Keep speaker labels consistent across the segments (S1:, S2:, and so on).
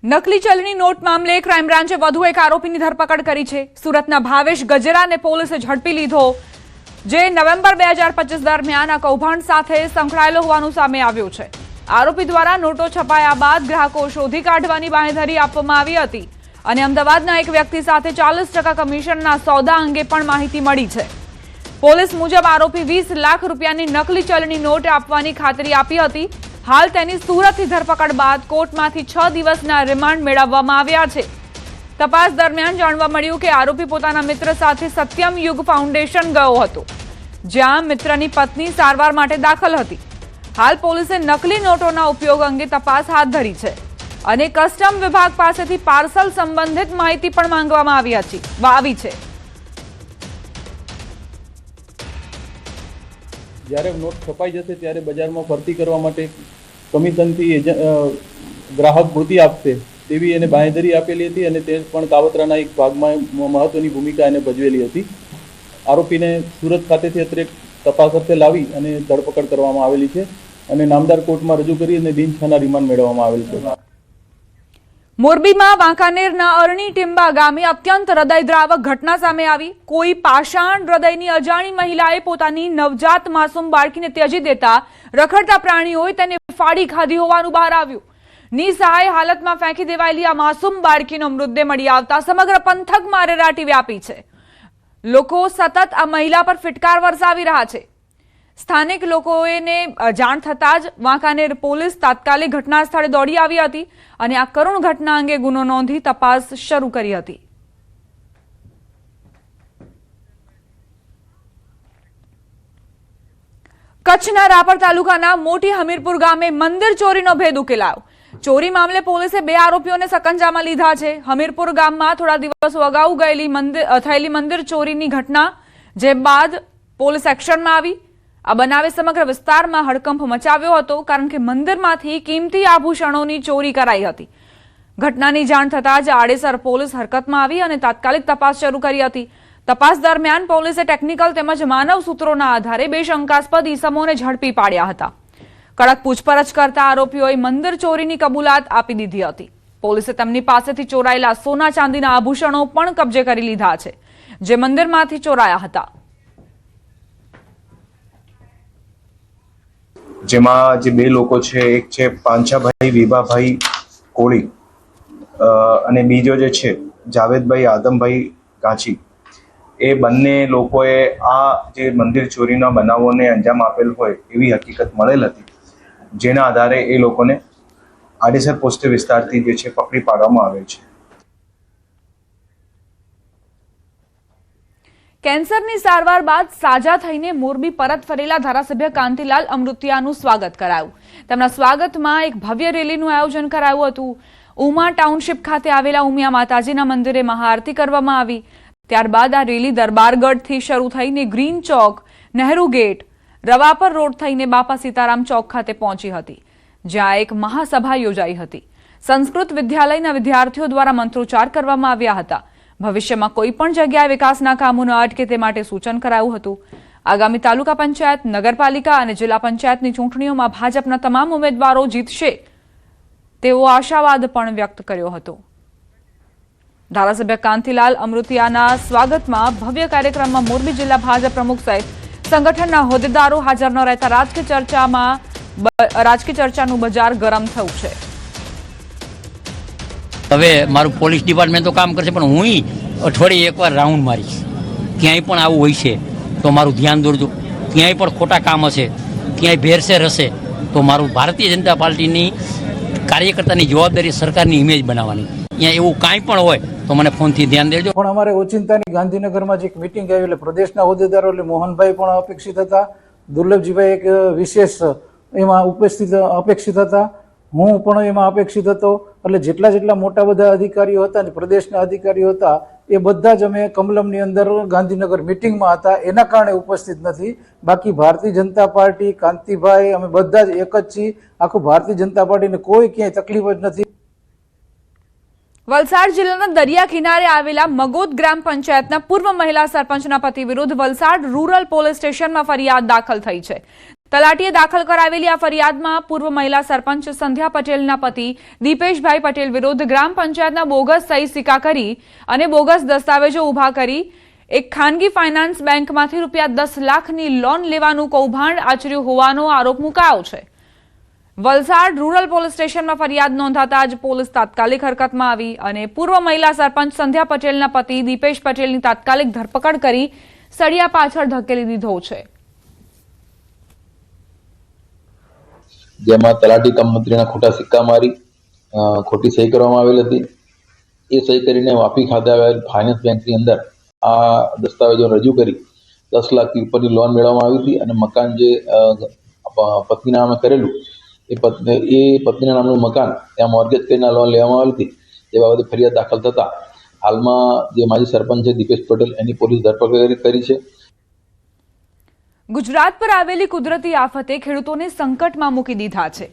S1: નકલી ચલણી નોટ મામલે ક્રાઇમ બ્રાન્ચે વધુ એક આરોપીની ધરપકડ કરી છે। સુરતના ભાવેશ ગજેરાને પોલીસે ઝડપી લીધો, જે નવેમ્બર 2025 દરમિયાન આ કૌભાંડ સાથે સંકળાયેલો હોવાનું સામે આવ્યું છે। આરોપી દ્વારા નોટો છપાયા બાદ ગ્રાહકો શોધી કાઢવાની બાંહેધરી આપવામાં આવી હતી અને અમદાવાદના એક વ્યક્તિ સાથે 40% કમિશનના સોદા અંગે પણ માહિતી મળી છે। પોલીસ મુજબ આરોપી 20 લાખ રૂપિયાની નકલી ચલણી નોટ આપવાની ખાતરી આપી હતી। हाल तेनी सूरतथी धरपकड़ बाद कोर्टमांथी 6 दिवसना रिमांड मेळववामां आव्या छे। तपास दरमियान जाणवा मळ्युं के आरोपी पोताना मित्र साथे सत्यम युग फाउंडेशन गयो हतो, ज्यां मित्रनी पत्नी सारवार माटे दाखल हती। हाल पोलीसे नकली नोटोना उपयोग अंगे तपास हाथ धरी छे अने कस्टम विभाग पासेथी पार्सल संबंधित माहिती पण मांगवामां આવી છે।
S2: જ્યારે નોટ છપાઈ જશે ત્યારે બજારમાં ભરતી કરવા માટે કમિશનથી ગ્રાહક ભૂતિ આપશે તેવી એને બાંહેધરી આપેલી હતી અને તે પણ કાવતરાના એક ભાગમાં મહત્વની ભૂમિકા એને ભજવેલી હતી। આરોપીને સુરત ખાતેથી અત્રે તપાસ અર્થે લાવી અને ધરપકડ કરવામાં આવેલી છે અને નામદાર કોર્ટમાં રજૂ કરી અને દિન 6ના રિમાન્ડ મેળવવામાં આવેલ છે।
S1: मोरबीमां वांकानेरना अरणी टींबा गामे अत्यंत हृदयद्रावक घटना सामे आवी। कोई पाषाण हृदयनी अजाणी महिलाए पोतानी नवजात मासूम बाळकीने त्यजी देता रखडता प्राणीओए तेने फाड़ी खाधी होवानुं बहार आव्युं। निसहाय हालतमां फेंकी देवायेली आ मासूम बाळकीनो मृतदेह मळी आवता समग्र पंथकमां अरेराटी व्यापी छे। लोको सतत आ महिला पर फिटकार वरसावी रह्या छे। स्थानिक लोकोने जाण थता ज वांकानेर पोलीस तात्कालिक घटना स्थळे दौड़ी आवी हती અને આ કરુણ ઘટના અંગે ગુનો નોંધી તપાસ શરૂ કરી હતી। કચ્છના રાપર તાલુકાના મોટી હમીરપુર ગામે મંદિર ચોરીનો ભેદ ઉકેલાયો। ચોરી મામલે પોલીસે 2 આરોપીઓને સકંજામાં લીધા છે। હમીરપુર ગામમાં થોડા દિવસો અગાઉ થયેલી મંદિર ચોરીની ઘટના જે બાદ પોલીસ એક્શનમાં આવી। આ બનાવે સમગ્ર વિસ્તારમાં હડકંપ મચાવ્યો હતો, કારણ કે મંદિરમાંથી કિંમતી આભૂષણોની ચોરી કરાઈ હતી। ઘટનાની જાણ થતાં જ આડેસર પોલીસ હરકતમાં આવી અને તાત્કાલિક તપાસ શરૂ કરી હતી। તપાસ દરમિયાન પોલીસે ટેકનિકલ તેમજ માનવ સૂત્રોના આધારે 2 શંકાસ્પદ ઈસમોને ઝડપી પાડ્યા હતા। કડક પૂછપરછ કરતા આરોપીઓએ મંદિર ચોરીની કબૂલાત આપી દીધી હતી। પોલીસે તેમની પાસેથી ચોરાયેલા સોના ચાંદીના આભૂષણો પણ કબજે કરી લીધા છે, જે મંદિરમાંથી ચોરાયા હતા।
S3: જેમાં જે 2 લોકો છે, એક છે પાંચાભાઈ વિભાભાઈ કોળી અને બીજો જે છે જાવેદભાઈ આદમભાઈ ગાંચી। એ બંને લોકોએ આ જે મંદિર ચોરીના બનાવોને અંજામ આપેલ હોય એવી હકીકત મળેલ હતી, જેના આધારે એ લોકોને આડેસર પોસ્ટ વિસ્તારથી જે છે પકડી પાડવામાં આવેલ છે।
S1: કેન્સરની સારવાર બાદ સાજા થઈને મોરબી પરત ફરેલા ધારાસભ્ય કાંતિલાલ અમૃતિયાનું સ્વાગત કરાયું। તેમના સ્વાગતમાં એક ભવ્ય રેલીનું આયોજન કરાયું હતું। ઉમા ટાઉનશીપ ખાતે આવેલા ઉમિયા માતાજીના મંદિરે મહાઆરતી કરવામાં આવી। ત્યારબાદ આ રેલી દરબારગઢથી શરૂ થઈને ગ્રીન ચોક, નહેરુ ગેટ, રવાપર રોડ થઈને બાપા સીતારામ ચોક ખાતે પહોંચી હતી, જ્યાં એક મહાસભા યોજાઈ હતી। સંસ્કૃત વિદ્યાલયના વિદ્યાર્થીઓ દ્વારા મંત્રોચ્ચાર કરવામાં આવ્યા હતા। ભવિષ્યમાં કોઈ પણ જગ્યાએ વિકાસના કામો ન અટકે તે માટે સૂચન કરાયું હતું। આગામી તાલુકા પંચાયત, નગરપાલિકા અને જિલ્લા પંચાયતની ચૂંટણીઓમાં ભાજપના તમામ ઉમેદવારો જીતશે તેવો આશાવાદ પણ વ્યક્ત કર્યો હતો। ધારાસભ્ય કાંતિલાલ અમૃતિયાના સ્વાગતમાં ભવ્ય કાર્યક્રમમાં મોરબી જિલ્લા ભાજપ પ્રમુખ સહિત સંગઠનના હોદ્દેદારો હાજર ન રહેતા રાજકીય ચર્ચાનું બજાર ગરમ થયું છે।
S4: હવે મારું પોલીસ ડિપાર્ટમેન્ટ તો કામ કરશે, પણ હું અઠવાડિયે એકવાર રાઉન્ડ મારીશ। ક્યાંય પણ આવું હોય છે તો મારું ધ્યાન દોરજો। ક્યાંય પણ ખોટા કામ હશે, ક્યાંય ભેરસેર હશે તો મારું ભારતીય જનતા પાર્ટીની કાર્યકર્તાની જવાબદારી સરકારની ઇમેજ બનાવવાની। અહીંયા એવું કાંઈ પણ હોય તો મને ફોનથી ધ્યાન દેજો।
S5: પણ અમારે ઓચિંતાની ગાંધીનગરમાં જે એક મિટિંગ આવી એટલે પ્રદેશના હોદ્દેદારો એટલે મોહનભાઈ પણ અપેક્ષિત હતા, દુર્લભજીભાઈ એક વિશેષ એમાં અપેક્ષિત હતા, હું પણ એમાં અપેક્ષિત હતો। એટલે જેટલા મોટા બધા અધિકારીઓ હતા, પ્રદેશના અધિકારીઓ હતા, એ બધા જ અમે કમલમની અંદર ગાંધીનગર મિટિંગમાં હતા, એના કારણે ઉપસ્થિત નથી। બાકી ભારતીય જનતા પાર્ટી, કાંતિભાઈ, અમે બધા જ એક જ છીએ। આખું ભારતીય જનતા પાર્ટીને કોઈ ક્યાંય તકલીફ જ નથી।
S1: વલસાડ જિલ્લાના દરિયા કિનારે આવેલા મગોદ ગ્રામ પંચાયતના પૂર્વ મહિલા સરપંચના પતિ વિરુદ્ધ વલસાડ રૂરલ પોલીસ સ્ટેશનમાં ફરિયાદ દાખલ થઈ છે। તલાટીએ દાખલ કરાવેલી આ ફરિયાદમાં પૂર્વ મહિલા સરપંચ સંધ્યા પટેલના પતિ દીપેશભાઈ પટેલ વિરુદ્ધ ગ્રામ પંચાયતના બોગસ સહી સિક્કા કરી અને બોગસ દસ્તાવેજો ઉભા કરી એક ખાનગી ફાઇનાન્સ બેંકમાંથી ₹10 લાખની લોન લેવાનું કૌભાંડ આચર્યું હોવાનો આરોપ મુકાયો છે. વલસાડ રૂરલ પોલીસ સ્ટેશનમાં ફરિયાદ નોંધાતા જ પોલીસ તાત્કાલિક હરકતમાં આવી અને પૂર્વ મહિલા સરપંચ સંધ્યા પટેલના પતિ દીપેશ પટેલની તાત્કાલિક ધરપકડ કરી સળિયા પાછળ ધકેલી દીધો છે.
S6: જેમાં તલાટી કમ મંત્રીના ખોટા સિક્કા મારી ખોટી સહી કરવામાં આવેલી હતી. એ સહી કરીને વાપી ખાતે આવેલ ફાઇનાન્સ બેંકની અંદર આ દસ્તાવેજો રજૂ કરી 10 લાખથી ઉપરની લોન મેળવવામાં આવી હતી અને મકાન જે પત્નીના નામે કરેલું એ પત્નીના નામનું મકાન ત્યાં મોર્ગેજ કરીને લોન લેવામાં આવી હતી. એ બાબતે ફરિયાદ દાખલ થતા હાલમાં જે માજી સરપંચ છે દીપેશ પટેલ એની પોલીસ ધરપકડ કરી છે.
S1: ગુજરાત પર આવેલી કુદરતી આફતે ખેડૂતોને સંકટમાં મૂકી દીધા છે.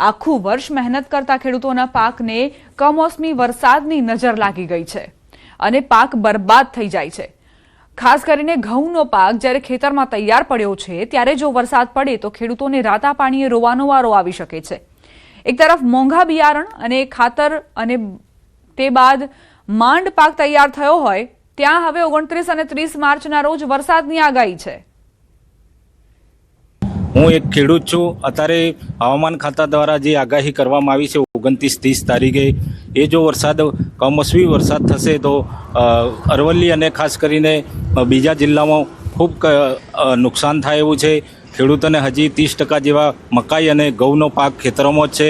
S1: આખું વર્ષ મહેનત કરતા ખેડૂતોના પાકને કમોસમી વરસાદની નજર લાગી ગઈ છે અને પાક બરબાદ થઈ જાય છે. ખાસ કરીને ઘઉંનો પાક જ્યારે ખેતરમાં તૈયાર પડ્યો છે ત્યારે જો વરસાદ પડે તો ખેડૂતોને રાતા પાણીએ રોવાનો વારો આવી શકે છે. એક તરફ મોંઘા બિયારણ અને ખાતર અને તે બાદ માંડ પાક તૈયાર થયો હોય ત્યાં હવે 29 અને 30 માર્ચના રોજ વરસાદની આગાહી છે.
S7: હું એક ખેડૂત છું. અત્યારે હવામાન ખાતા દ્વારા જે આગાહી કરવામાં આવી છે 29-30 તારીખે એ જો વરસાદ કમોસમી વરસાદ થશે તો અરવલ્લી અને ખાસ કરીને બીજા જિલ્લામાં ખૂબ નુકસાન થાય એવું છે. ખેડૂતોને હજી 30% જેવા મકાઈ અને ઘઉંનો પાક ખેતરોમાં જ છે.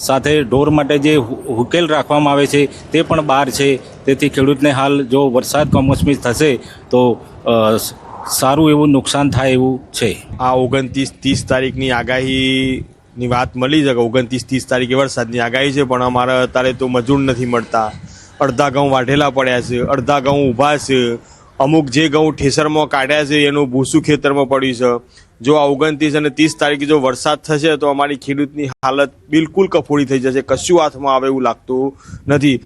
S7: સાથે ઢોર માટે જે હુકેલ રાખવામાં આવે છે તે પણ બહાર છે. તેથી ખેડૂતને હાલ જો વરસાદ કમોસમી થશે તો સારું એવું નુકસાન થાય એવું છે.
S8: આ 29-30 તારીખની આગાહીની વાત મળી છે કે 29-30 તારીખે વરસાદની આગાહી છે, પણ અમારે અત્યારે તો મજૂર નથી મળતા. અડધા ઘઉં વાઢેલા પડ્યા છે, અડધા ઘઉં ઊભા છે, અમુક જે ઘઉં ઠેસરમાં કાઢ્યા છે એનું ભૂસું ખેતરમાં પડ્યું છે. જો આ 29 અને 30 તારીખે જો વરસાદ થશે તો અમારી ખેડૂતની હાલત બિલકુલ કફોડી થઈ જશે. કશું હાથમાં આવે એવું લાગતું નથી.